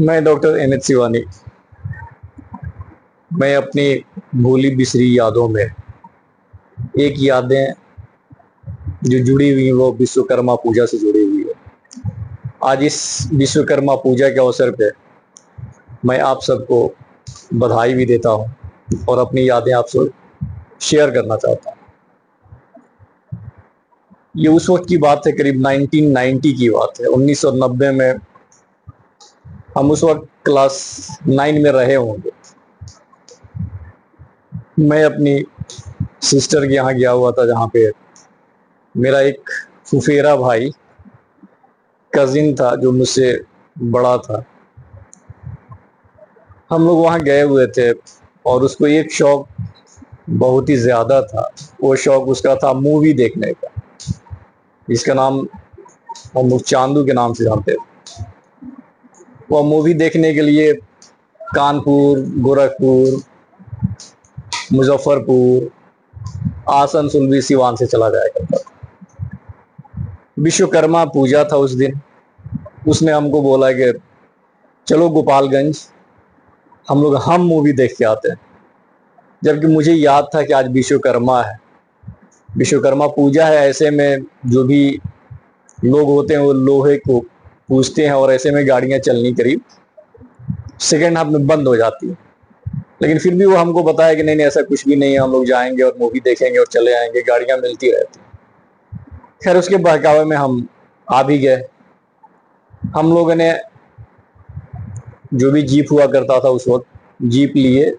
मैं doctor M H. Shivani. मैं अपनी भूली बिसरी यादों में एक यादें जो जुड़ी हुई हैं वो विश्वकर्मा पूजा से जुड़ी हुई है। आज इस विश्वकर्मा पूजा के अवसर पे मैं आप सबको बधाई भी देता हूँ और अपनी यादें आपसे शेयर करना चाहता हूँ। ये उस वक्त की बात है, करीब 1990 की बात है। 1990 में हम उस वक्त क्लास 9 में रहे होंगे। मैं अपनी सिस्टर के यहाँ गया हुआ था, जहाँ पे मेरा एक फुफेरा भाई कजिन था जो मुझसे बड़ा था। हम लोग वहाँ गए हुए थे और उसको एक शौक बहुत ही ज्यादा था। वो शौक उसका था मूवी देखने का, जिसका नाम हम लोग चांदू के नाम से जानते थे। वह मूवी देखने के लिए कानपुर, गोरखपुर, मुजफ्फरपुर, आसनसोल भी सिवान से चला जाया करता था। विश्वकर्मा पूजा था उस दिन। उसने हमको बोला कि चलो गोपालगंज हम मूवी देख के आते हैं। जबकि मुझे याद था कि आज विश्वकर्मा है, विश्वकर्मा पूजा है। ऐसे में जो भी लोग होते हैं वो लोहे को पूजते हैं और ऐसे में गाड़ियां चलनी करीब सेकेंड हाफ में बंद हो जाती है। लेकिन फिर भी वो हमको बताया कि नहीं नहीं, ऐसा कुछ भी नहीं है, हम लोग जाएंगे और मूवी देखेंगे और चले आएंगे, गाड़ियां मिलती रहती। खैर, उसके बहकावे में हम आ भी गए। हम लोगों ने जो भी जीप हुआ करता था उस वक्त, जीप लिए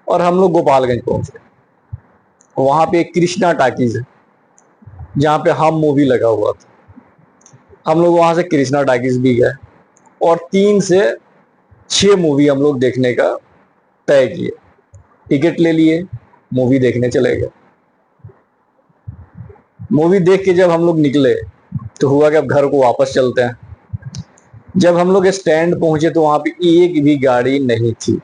और हम लोग गोपालगंज पहुंचे। वहां पे एक कृष्णा टाकीज है जहाँ पे हम मूवी लगा हुआ था। हम लोग वहां से कृष्णा टाकीज भी गए और 3 से 6 मूवी हम लोग देखने का तय किए। टिकट ले लिए, मूवी देखने चले गए। मूवी देख के जब हम लोग निकले तो हुआ कि अब घर को वापस चलते हैं। जब हम लोग स्टैंड पहुंचे तो वहां पे एक भी गाड़ी नहीं थी।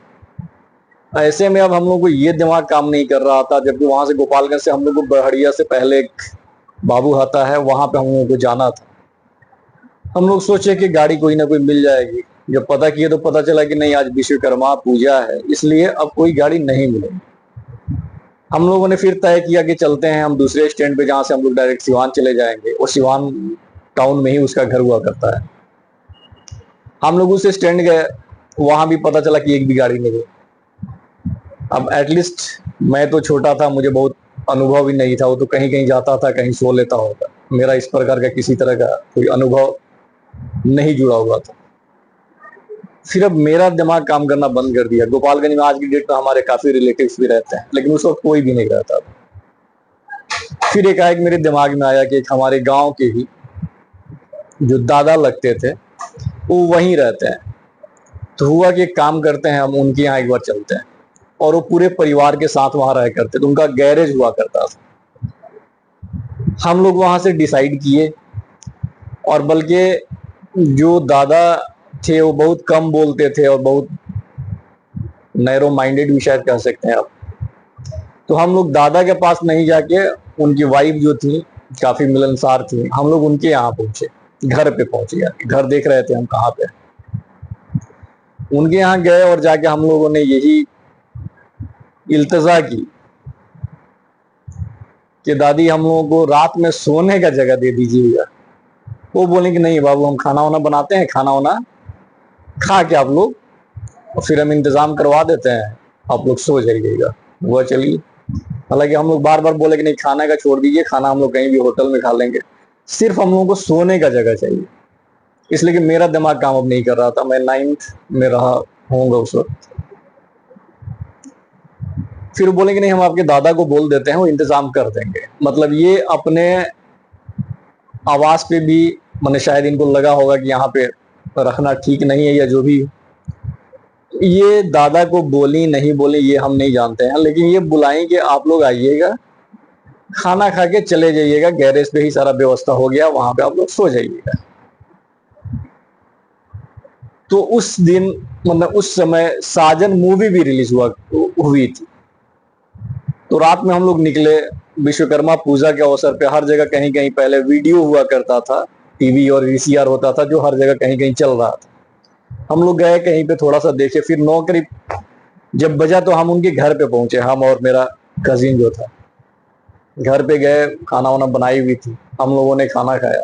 ऐसे में अब हम लोग को ये दिमाग काम नहीं कर रहा था, जबकि वहां से गोपालगंज से हम लोग को बहड़िया से पहले एक बाबू हाता है, वहां पे हम लोगों को जाना था। हम लोग सोचे कि गाड़ी कोई ना कोई मिल जाएगी। जब पता किए तो पता चला कि नहीं, आज विश्वकर्मा पूजा है, इसलिए अब कोई गाड़ी नहीं मिलेगी। हम लोगों ने फिर तय किया कि चलते हैं हम दूसरे स्टैंड पे, जहां से हम लोग डायरेक्ट सिवान चले जाएंगे और सिवान टाउन में ही उसका घर हुआ करता है। हम लोग उस स्टैंड गए, वहां भी पता चला कि एक भी गाड़ी नहीं है। अब एटलीस्ट मैं तो छोटा था, मुझे बहुत अनुभव भी नहीं था। वो तो कहीं कहीं जाता था, कहीं सो लेता होगा। मेरा इस प्रकार का किसी तरह का कोई अनुभव नहीं जुड़ा हुआ था। फिर अब मेरा दिमाग काम करना बंद कर दिया। गोपालगंज में आज की डेट में हमारे काफी रिलेटिव्स भी रहते हैं, लेकिन उस वक्त कोई भी नहीं रहता था। फिर एकाएक मेरे दिमाग में आया कि एक हमारे गांव के ही जो दादा लगते थे वो वहीं रहते हैं। तो हुआ कि एक काम करते हैं, हम उनके यहाँ एक बार चलते हैं। और वो पूरे परिवार के साथ वहां रह करते थे, उनका गैरेज हुआ करता था। हम लोग वहां से डिसाइड किए, और बल्कि जो दादा थे वो बहुत कम बोलते थे और बहुत नैरो माइंडेड भी शायद कह सकते हैं आप। तो हम लोग दादा के पास नहीं जाके, उनकी वाइफ जो थी काफी मिलनसार थी, हम लोग उनके यहाँ पहुंचे, घर पे पहुंचे। यार घर देख रहे थे हम कहाँ पे। उनके यहाँ गए और जाके हम लोगों ने यही इल्तजा की कि दादी हम लोगों को रात में सोने का जगह दे दीजिएगा। वो बोले कि नहीं बाबू, हम खाना वाना बनाते हैं, खाना वाना खा के आप लोग, और फिर हम इंतजाम करवा देते हैं, आप लोग सो जाइएगा। वो चलिए। हालांकि हम लोग बार बार बोले कि नहीं, खाना का छोड़ दीजिए, खाना हम लोग कहीं भी होटल में खा लेंगे, सिर्फ हम लोगों को सोने का जगह चाहिए। इसलिए कि मेरा दिमाग काम अब नहीं कर रहा था। मैं 9th में रहा होऊंगा उस वक्त। फिर बोलेंगे नहीं, हम आपके दादा को बोल देते हैं, वो इंतजाम कर देंगे। मतलब ये अपने आवाज पे भी, मैंने शायद इनको लगा होगा कि यहाँ पे रखना ठीक नहीं है या जो भी। ये दादा को बोली नहीं बोली ये हम नहीं जानते हैं, लेकिन ये बुलाएं कि आप लोग आइएगा, खाना खा के चले जाइएगा, गैरेज पे ही सारा व्यवस्था हो गया, वहां पे आप लोग सो जाइएगा। तो उस दिन, मतलब उस समय साजन मूवी भी रिलीज हुई थी। तो रात में हम लोग निकले। विश्वकर्मा पूजा के अवसर पे हर जगह कहीं कहीं पहले वीडियो हुआ करता था, टीवी और वीसीआर होता था, जो हर जगह कहीं कहीं चल रहा था। हम लोग गए कहीं पे, थोड़ा सा देखे, फिर 9 करीब जब बजा तो हम उनके घर पे पहुंचे, हम और मेरा कजिन जो था। घर पे गए, खाना वाना बनाई हुई थी, हम लोगों ने खाना खाया।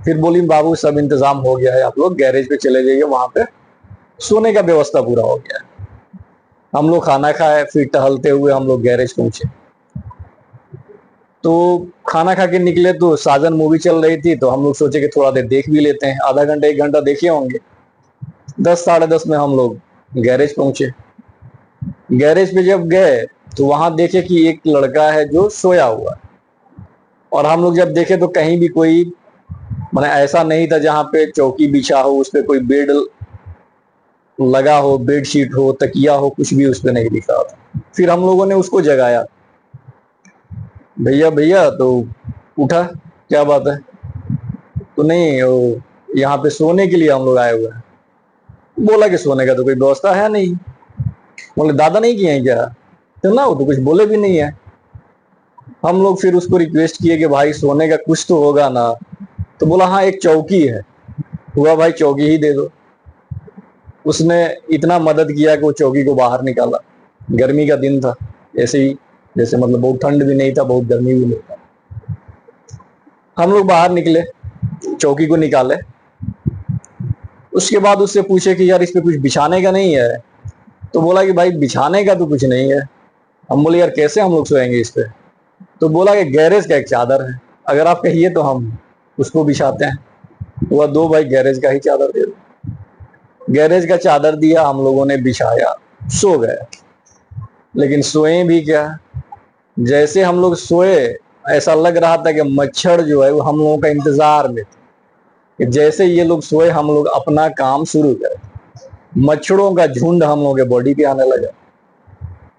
फिर बोली बाबू सब इंतजाम हो गया है, आप लोग गैरेज पे चले जाइए, वहां पे सोने का व्यवस्था पूरा हो गया है। हम लोग खाना खाए, फिर टहलते हुए हम लोग गैरेज पहुंचे। तो खाना खा के निकले तो साजन मूवी चल रही थी, तो हम लोग सोचे कि थोड़ा देर देख भी लेते हैं, आधा घंटा 1 घंटा देखे होंगे। 10 साढ़े 10 में हम लोग गैरेज पहुंचे। गैरेज पे जब गए तो वहां देखे कि एक लड़का है जो सोया हुआ है। और हम लोग जब देखे तो कहीं भी कोई माने ऐसा नहीं था जहां पे चौकी बिछा हो, उस पे कोई बेड लगा हो, बेडशीट हो, तकिया हो, कुछ भी उस पे नहीं दिखा था। फिर हम लोगों ने उसको जगाया, भैया भैया, तो उठा, क्या बात है? तो नहीं, वो यहाँ पे सोने के लिए हम लोग आए हुए हैं। बोला कि सोने का तो कोई व्यवस्था है नहीं। बोले दादा नहीं किए हैं क्या? तो ना, वो तो कुछ बोले भी नहीं है। हम लोग फिर उसको रिक्वेस्ट किए कि भाई सोने का कुछ तो होगा ना। तो बोला हाँ एक चौकी है। हुआ भाई चौकी ही दे दो। उसने इतना मदद किया कि वो चौकी को बाहर निकाला। गर्मी का दिन था, ऐसे ही जैसे मतलब बहुत ठंड भी नहीं था, बहुत गर्मी भी नहीं था। हम लोग बाहर निकले, चौकी को निकाले। उसके बाद उससे पूछे कि यार इस पे कुछ बिछाने का नहीं है? तो बोला कि भाई बिछाने का तो कुछ नहीं है। हम बोले यार कैसे हम लोग सोएंगे इस पे? तो बोला कि गैरेज का एक चादर है, अगर आप कहिए तो हम उसको बिछाते हैं। हुआ दो भाई, गैरेज का ही चादर दे दो। गैरेज का चादर दिया, हम लोगों ने बिछाया, सो गए। लेकिन सोए भी क्या, जैसे हम लोग सोए ऐसा लग रहा था कि मच्छर जो है वो हम लोगों का इंतजार में थे कि जैसे ये लोग सोए हम लोग अपना काम शुरू करें। मच्छरों का झुंड हम लोगों के बॉडी पे आने लगा।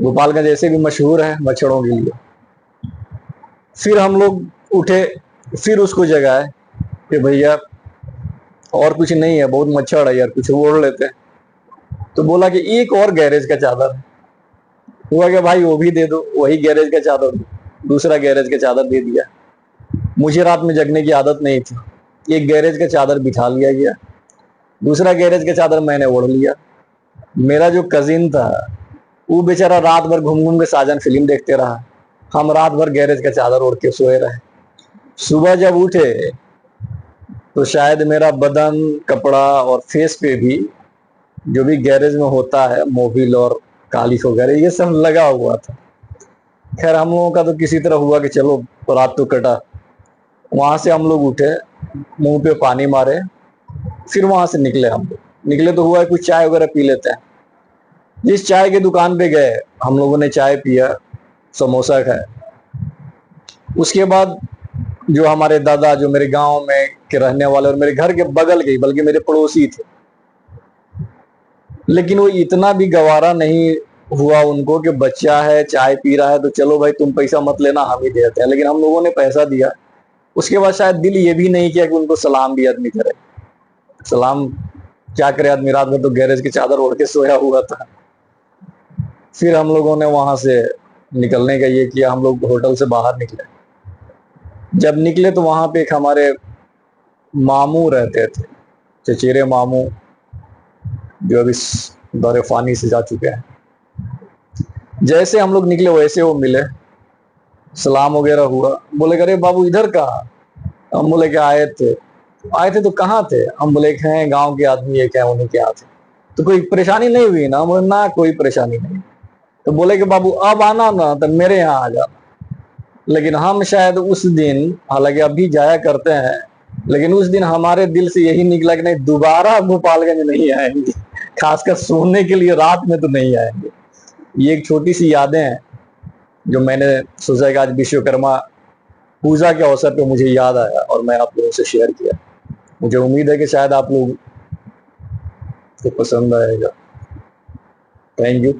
गोपालगंज ऐसे भी मशहूर है मच्छरों के लिए। फिर हम लोग उठे, फिर उसको जगाए कि भैया और कुछ नहीं है, बहुत मच्छर है यार, कुछ ओढ़ लेते हैं। तो बोला कि एक और गैरेज का चादर है। हुआ कि भाई वो भी दे दो, वही गैरेज का चादर दो। दूसरा गैरेज का चादर दे दिया। मुझे रात में जगने की आदत नहीं थी, एक गैरेज का चादर बिठा लिया गया, दूसरा गैरेज का चादर मैंने ओढ़ लिया। मेरा जो कजिन था वो बेचारा रात भर घूम घूम के साजन फिल्म देखते रहा, हम रात भर गैरेज का चादर ओढ़ के सोए रहे। सुबह जब उठे तो शायद मेरा बदन, कपड़ा और फेस पे भी जो भी गैरेज में होता है मोबिल और कालिख वगैरह ये सब लगा हुआ था। खैर हम लोगों का तो किसी तरह हुआ कि चलो रात तो कटा। वहां से हम लोग उठे, मुंह पे पानी मारे, फिर वहां से निकले। हम लोग निकले तो हुआ कुछ चाय वगैरह पी लेते हैं। जिस चाय की दुकान पे गए हम लोगों ने चाय पिया, समोसा खाया। उसके बाद जो हमारे दादा, जो मेरे गांव में के रहने वाले और मेरे घर के बगल के बल्कि मेरे पड़ोसी थे, लेकिन वो इतना भी गवारा नहीं हुआ उनको कि बच्चा है चाय पी रहा है तो चलो भाई तुम पैसा मत लेना, हम ही देते हैं। लेकिन हम लोगों ने पैसा दिया। उसके बाद शायद दिल ये भी नहीं किया कि उनको सलाम भी आदमी करे। सलाम क्या करे आदमी, रात भर तो गैरेज की चादर ओढ़ के सोया हुआ था। फिर हम लोगों ने वहां से निकलने का ये किया, हम लोग होटल से बाहर निकले। जब निकले तो वहां पे एक हमारे मामू रहते थे, चचेरे मामू, जो अभी दौरे फानी से जा चुके हैं। जैसे हम लोग निकले वैसे वो मिले, सलाम वगैरह हुआ। बोले अरे बाबू इधर कहाँ? हम बोले कि आए थे तो कहाँ थे? हम बोले हैं गांव के आदमी है क्या, उन्हीं के यहाँ थे। तो कोई परेशानी नहीं हुई ना? बोले ना कोई परेशानी नहीं। तो बोले कि बाबू अब आना ना तो मेरे यहाँ आ जाना। लेकिन हम शायद उस दिन, हालांकि अभी जाया करते हैं, लेकिन उस दिन हमारे दिल से यही निकला कि नहीं दोबारा गोपालगंज नहीं आएंगे, खासकर सोने के लिए रात में तो नहीं आएंगे। ये एक छोटी सी यादें हैं जो मैंने सोचा कि आज विश्वकर्मा पूजा के अवसर पे मुझे याद आया और मैं आप लोगों से शेयर किया। मुझे उम्मीद है कि शायद आप लोग को पसंद आएगा। Thank you.